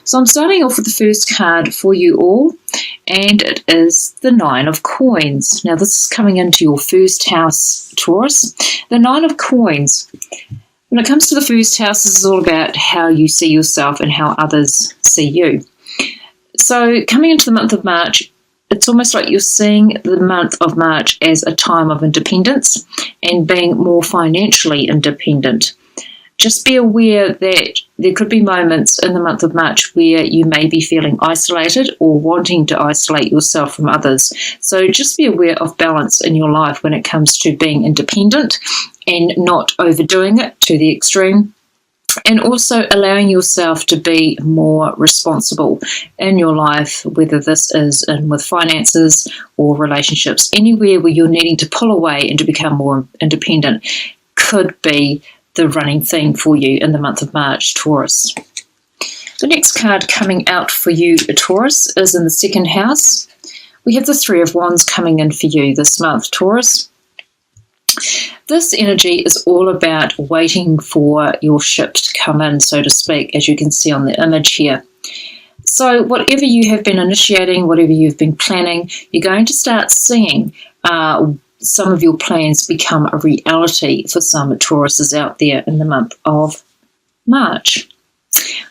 So I'm starting off with the first card for you all, and it is the Nine of Coins. Now this is coming into your first house, Taurus. The Nine of Coins. When it comes to the first house, this is all about how you see yourself and how others see you. So coming into the month of March, it's almost like you're seeing the month of March as a time of independence and being more financially independent. Just be aware that there could be moments in the month of March where you may be feeling isolated or wanting to isolate yourself from others. So just be aware of balance in your life when it comes to being independent and not overdoing it to the extreme. And also allowing yourself to be more responsible in your life, whether this is with finances or relationships. Anywhere where you're needing to pull away and to become more independent could be the running theme for you in the month of March, Taurus. The next card coming out for you, Taurus, is in the second house. We have the Three of Wands coming in for you this month, Taurus. This energy is all about waiting for your ship to come in, so to speak, as you can see on the image here. So whatever you have been initiating, whatever you've been planning, you're going to start seeing some of your plans become a reality for some Tauruses out there in the month of March.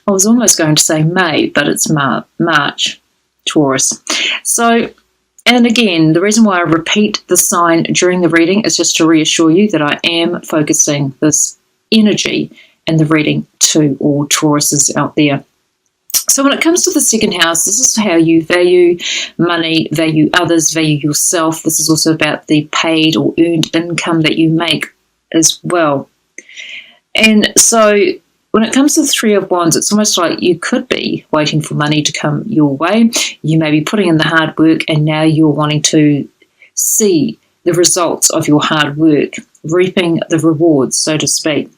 I was almost going to say May, but it's March, Taurus. So, and again, the reason why I repeat the sign during the reading is just to reassure you that I am focusing this energy and the reading to all Tauruses out there. So when it comes to the second house, this is how you value money, value others, value yourself. This is also about the paid or earned income that you make as well. And so when it comes to the Three of Wands, it's almost like you could be waiting for money to come your way. You may be putting in the hard work and now you're wanting to see the results of your hard work, reaping the rewards, so to speak.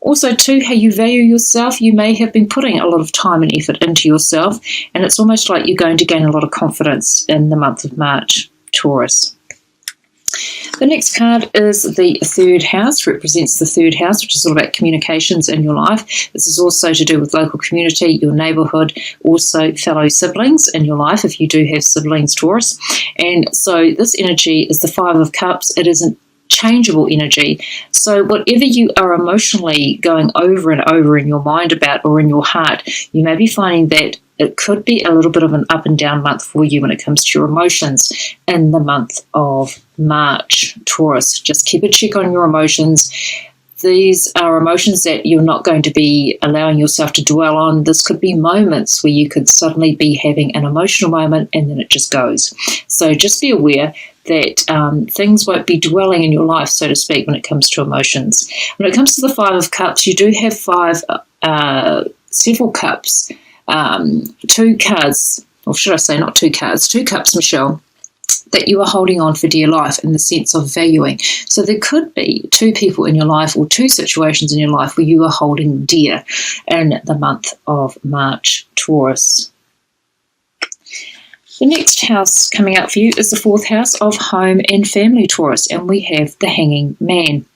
Also, too, how you value yourself. You may have been putting a lot of time and effort into yourself, and it's almost like you're going to gain a lot of confidence in the month of March, Taurus. The next card is the third house, represents the third house, which is all about communications in your life. This is also to do with local community, your neighbourhood, also fellow siblings in your life, if you do have siblings, Taurus. And so this energy is the Five of Cups. It isn't changeable energy. So whatever you are emotionally going over and over in your mind about or in your heart, you may be finding that it could be a little bit of an up and down month for you when it comes to your emotions in the month of March, Taurus. Just keep a check on your emotions. These are emotions that you're not going to be allowing yourself to dwell on. This could be moments where you could suddenly be having an emotional moment and then it just goes. So just be aware that things won't be dwelling in your life, so to speak, when it comes to emotions. When it comes to the Five of Cups, you do have several cups, two cards, or should I say not two cards, two cups, Michelle, that you are holding on for dear life in the sense of valuing. So there could be two people in your life or two situations in your life where you are holding dear in the month of March, Taurus. The next house coming out for you is the fourth house of home and family, Taurus, and we have the Hanging Man.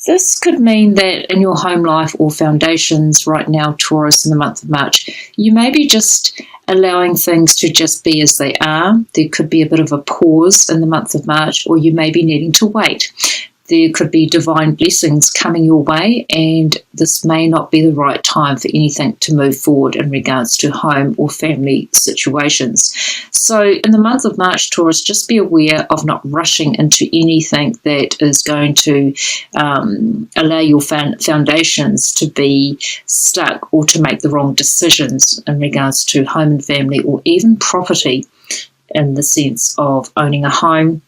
This could mean that in your home life or foundations right now, Taurus, in the month of March, you may be just allowing things to just be as they are. There could be a bit of a pause in the month of March, or you may be needing to wait. There could be divine blessings coming your way, and this may not be the right time for anything to move forward in regards to home or family situations. So in the month of March, Taurus, just be aware of not rushing into anything that is going to allow your foundations to be stuck or to make the wrong decisions in regards to home and family, or even property in the sense of owning a home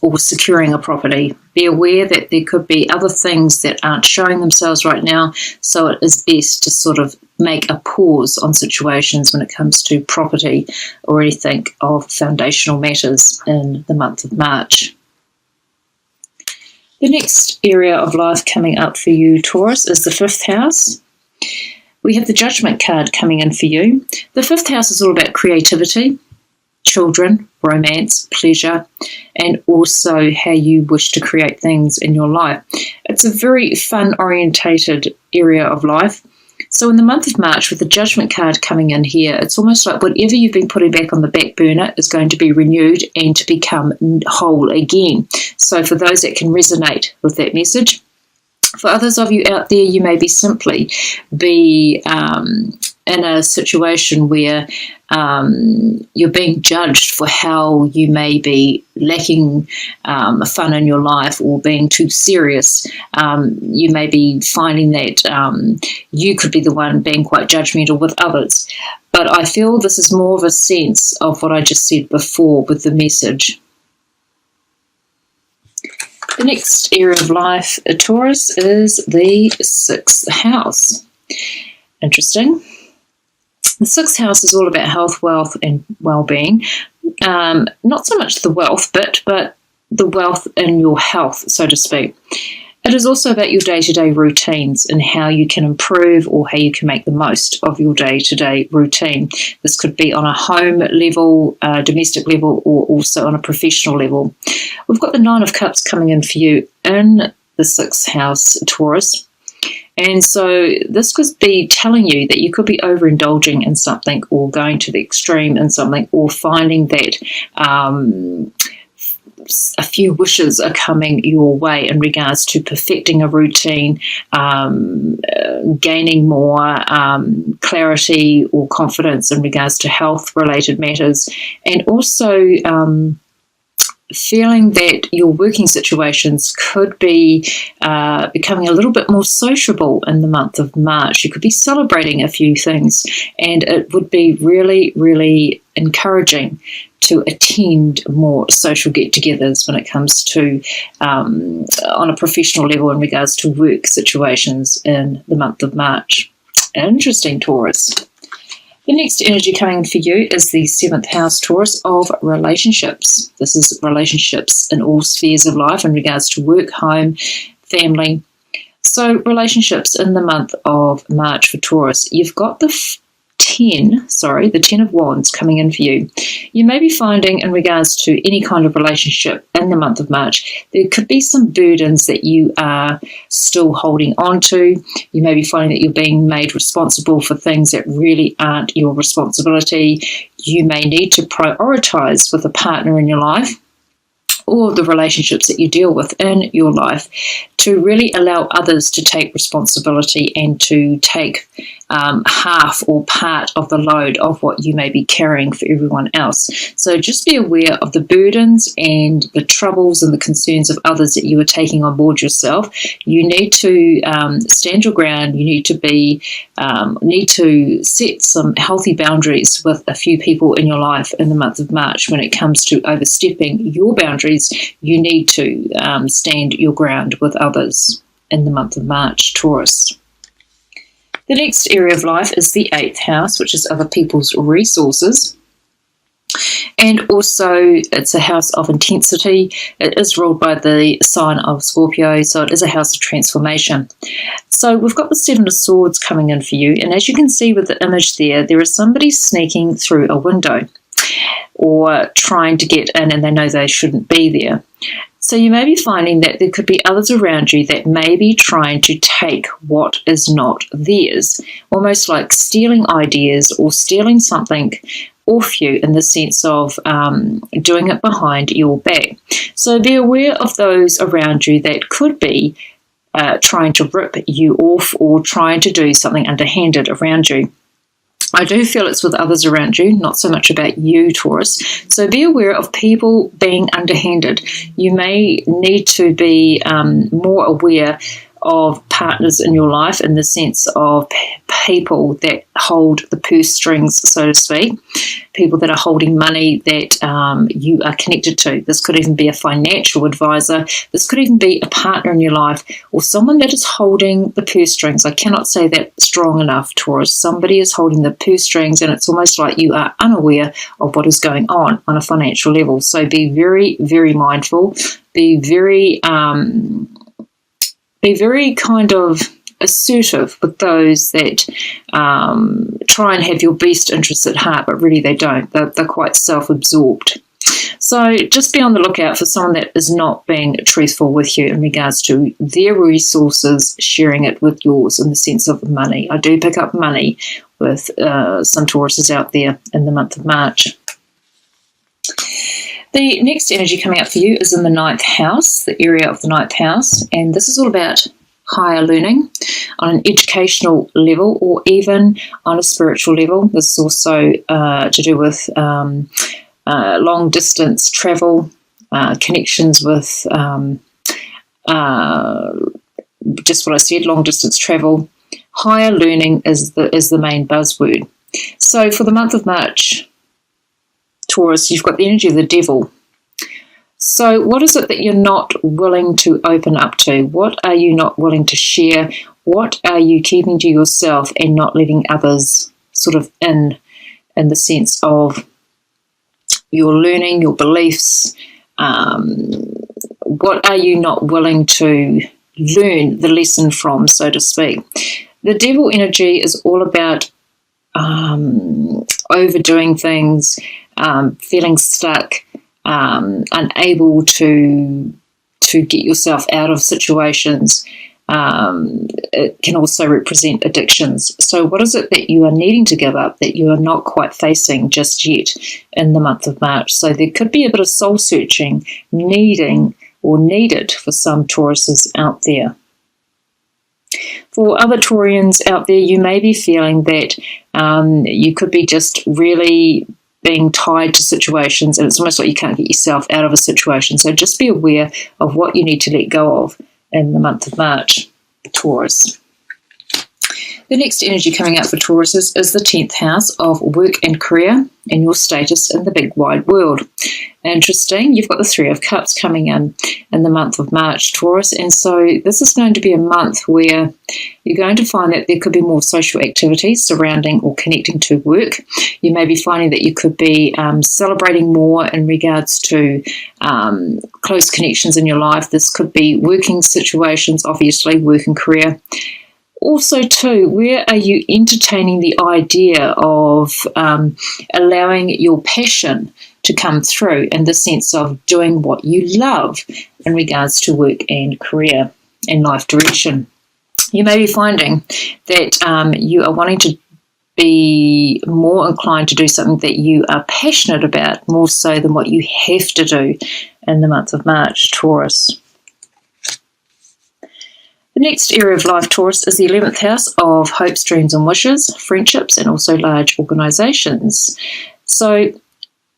or securing a property. Be aware that there could be other things that aren't showing themselves right now, so it is best to sort of make a pause on situations when it comes to property or anything of foundational matters in the month of March. The next area of life coming up for you, Taurus, is the fifth house. We have the Judgment card coming in for you. The fifth house is all about creativity, children, romance, pleasure, and also how you wish to create things in your life. It's a very fun-orientated area of life. So in the month of March, with the Judgment card coming in here, it's almost like whatever you've been putting back on the back burner is going to be renewed and to become whole again. So for those that can resonate with that message, for others of you out there, you may be simply in a situation where you're being judged for how you may be lacking fun in your life or being too serious. You may be finding that you could be the one being quite judgmental with others. But I feel this is more of a sense of what I just said before with the message. The next area of life, Taurus, is the 6th house. Interesting. The 6th house is all about health, wealth, and well-being. Not so much the wealth bit, but the wealth in your health, so to speak. It is also about your day-to-day routines and how you can improve or how you can make the most of your day-to-day routine. This could be on a home level, domestic level, or also on a professional level. We've got the 9 of Cups coming in for you in the 6th house, Taurus. And so this could be telling you that you could be overindulging in something or going to the extreme in something or finding that a few wishes are coming your way in regards to perfecting a routine, gaining more clarity or confidence in regards to health-related matters, and also feeling that your working situations could be becoming a little bit more sociable in the month of March. You could be celebrating a few things, and it would be really, really encouraging to attend more social get-togethers when it comes to on a professional level in regards to work situations in the month of March. Interesting, Taurus. The next energy coming for you is the 7th house, Taurus, of relationships. This is relationships in all spheres of life in regards to work, home, family. So relationships in the month of March for Taurus. You've got the 10 of Wands coming in for you. You may be finding in regards to any kind of relationship in the month of March, there could be some burdens that you are still holding on to. You may be finding that you're being made responsible for things that really aren't your responsibility. You may need to prioritize with a partner in your life or the relationships that you deal with in your life to really allow others to take responsibility and to take half or part of the load of what you may be carrying for everyone else. So just be aware of the burdens and the troubles and the concerns of others that you are taking on board yourself. You need to stand your ground. You need to set some healthy boundaries with a few people in your life in the month of March. When it comes to overstepping your boundaries, you need to stand your ground with others in the month of March, Taurus. The next area of life is the 8th house, which is other people's resources. And also it's a house of intensity. It is ruled by the sign of Scorpio, so it is a house of transformation. So we've got the 7 of Swords coming in for you. And as you can see with the image there is somebody sneaking through a window or trying to get in and they know they shouldn't be there. So you may be finding that there could be others around you that may be trying to take what is not theirs, almost like stealing ideas or stealing something off you in the sense of doing it behind your back. So be aware of those around you that could be trying to rip you off or trying to do something underhanded around you. I do feel it's with others around you, not so much about you, Taurus. So be aware of people being underhanded. You may need to be more aware of partners in your life in the sense of people that hold the purse strings, so to speak, people that are holding money that you are connected to. This could even be a financial advisor. This could even be a partner in your life or someone that is holding the purse strings. I cannot say that strong enough, Taurus. Somebody is holding the purse strings and it's almost like you are unaware of what is going on a financial level. So be very, very mindful. Be very kind of assertive with those that try and have your best interests at heart, but really they don't. They're quite self-absorbed. So just be on the lookout for someone that is not being truthful with you in regards to their resources, sharing it with yours in the sense of money. I do pick up money with some Tauruses out there in the month of March. The next energy coming up for you is in the 9th house, the area of the 9th house, and this is all about higher learning on an educational level or even on a spiritual level. This is also to do with long distance travel, connections with just what I said, long distance travel. Higher learning is the main buzzword. So for the month of March, Taurus, you've got the energy of the devil. So what is it that you're not willing to open up to? What are you not willing to share? What are you keeping to yourself and not letting others sort of in the sense of your learning, your beliefs? What are you not willing to learn the lesson from, so to speak? The devil energy is all about overdoing things, feeling stuck, unable to get yourself out of situations. It can also represent addictions. So what is it that you are needing to give up that you are not quite facing just yet in the month of March? So there could be a bit of soul searching needed for some Tauruses out there. For other Taurians out there, you may be feeling that you could be just really being tied to situations, and it's almost like you can't get yourself out of a situation. So just be aware of what you need to let go of in the month of March, Taurus. The next energy coming out for Tauruses is the 10th house of work and career and your status in the big wide world. Interesting, you've got the 3 of Cups coming in the month of March, Taurus, and so this is going to be a month where you're going to find that there could be more social activities surrounding or connecting to work. You may be finding that you could be celebrating more in regards to close connections in your life. This could be working situations, obviously, work and career. Also, too, where are you entertaining the idea of allowing your passion to come through in the sense of doing what you love in regards to work and career and life direction? You may be finding that you are wanting to be more inclined to do something that you are passionate about more so than what you have to do in the month of March, Taurus. The next area of life, Taurus, is the 11th house of hopes, dreams and wishes, friendships and also large organisations. So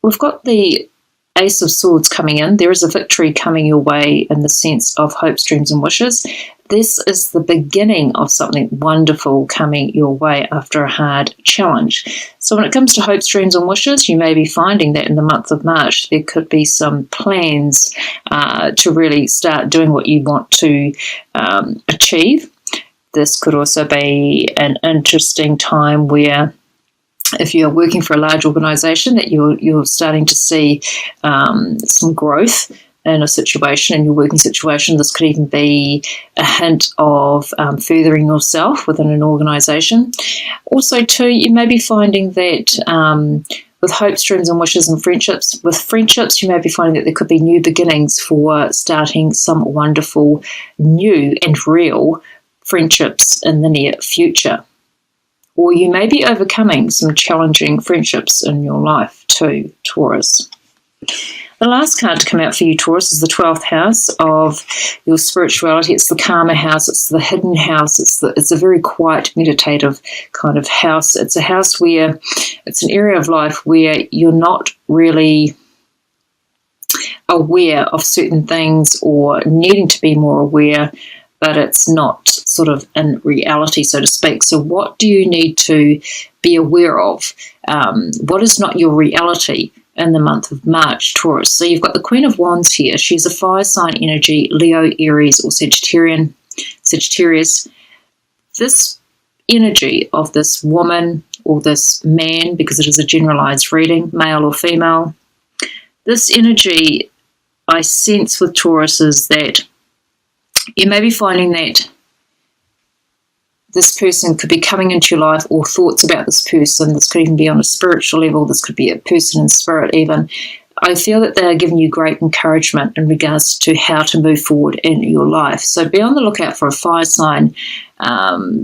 we've got the Ace of Swords coming in. There is a victory coming your way in the sense of hopes, dreams and wishes. This is the beginning of something wonderful coming your way after a hard challenge. So when it comes to hopes, dreams and wishes, you may be finding that in the month of March there could be some plans to really start doing what you want to achieve. This could also be an interesting time where if you're working for a large organisation that you're starting to see some growth in a situation, in your working situation. This could even be a hint of furthering yourself within an organisation. Also, too, you may be finding that with hopes, dreams and wishes and friendships, with friendships, you may be finding that there could be new beginnings for starting some wonderful, new and real friendships in the near future. Or you may be overcoming some challenging friendships in your life too, Taurus. The last card to come out for you, Taurus, is the 12th house of your spirituality. It's the karma house. It's the hidden house. It's a very quiet, meditative kind of house. It's a house where it's an area of life where you're not really aware of certain things or needing to be more aware, but it's not sort of in reality, so to speak. So what do you need to be aware of? What is not your reality in the month of March, Taurus? So you've got the Queen of Wands here. She's a fire sign energy, Leo, Aries, or Sagittarius. This energy of this woman or this man, because it is a generalized reading, male or female, this energy I sense with Taurus is that you may be finding that this person could be coming into your life, or thoughts about this person. This could even be on a spiritual level. This could be a person in spirit even. I feel that they are giving you great encouragement in regards to how to move forward in your life. So be on the lookout for a fire sign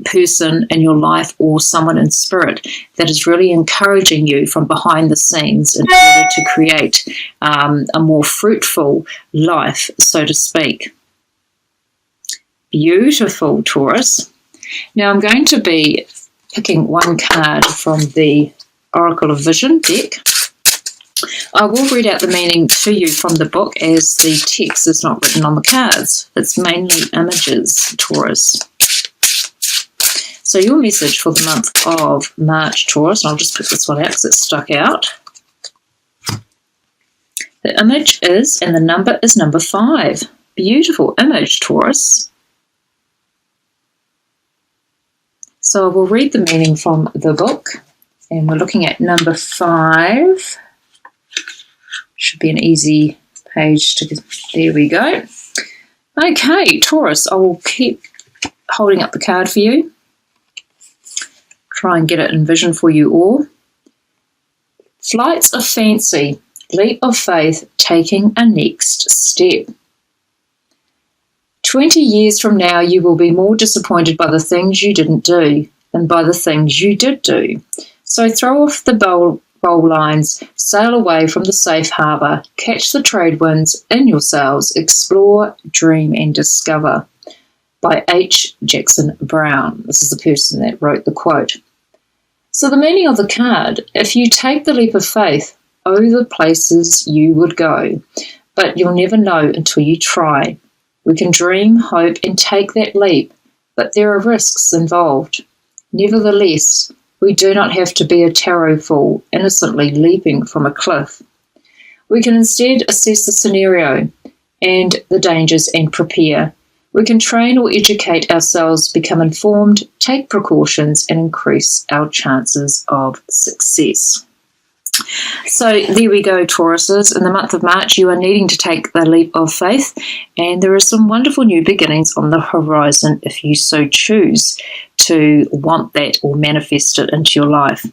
person in your life or someone in spirit that is really encouraging you from behind the scenes in order to create a more fruitful life, so to speak. Beautiful, Taurus. Now I'm going to be picking one card from the Oracle of Vision deck. I will read out the meaning to you from the book as the text is not written on the cards. It's mainly images, Taurus. So your message for the month of March, Taurus, and I'll just pick this one out because it's stuck out. The image is, and the number is number 5. Beautiful image, Taurus. So I will read the meaning from the book, and we're looking at number 5. Should be an easy page to get. There we go. Okay, Taurus, I will keep holding up the card for you. Try and get it in vision for you all. Flights of fancy, leap of faith, taking a next step. 20 years from now, you will be more disappointed by the things you didn't do than by the things you did do. So throw off the bowl lines, sail away from the safe harbour, catch the trade winds in your sails, explore, dream and discover. By H. Jackson Brown. This is the person that wrote the quote. So the meaning of the card, if you take the leap of faith, oh, the places you would go, but you'll never know until you try. We can dream, hope and take that leap, but there are risks involved. Nevertheless, we do not have to be a tarot fool, innocently leaping from a cliff. We can instead assess the scenario and the dangers and prepare. We can train or educate ourselves, become informed, take precautions, and increase our chances of success. So there we go, Tauruses. In the month of March, you are needing to take the leap of faith, and there are some wonderful new beginnings on the horizon if you so choose to want that or manifest it into your life.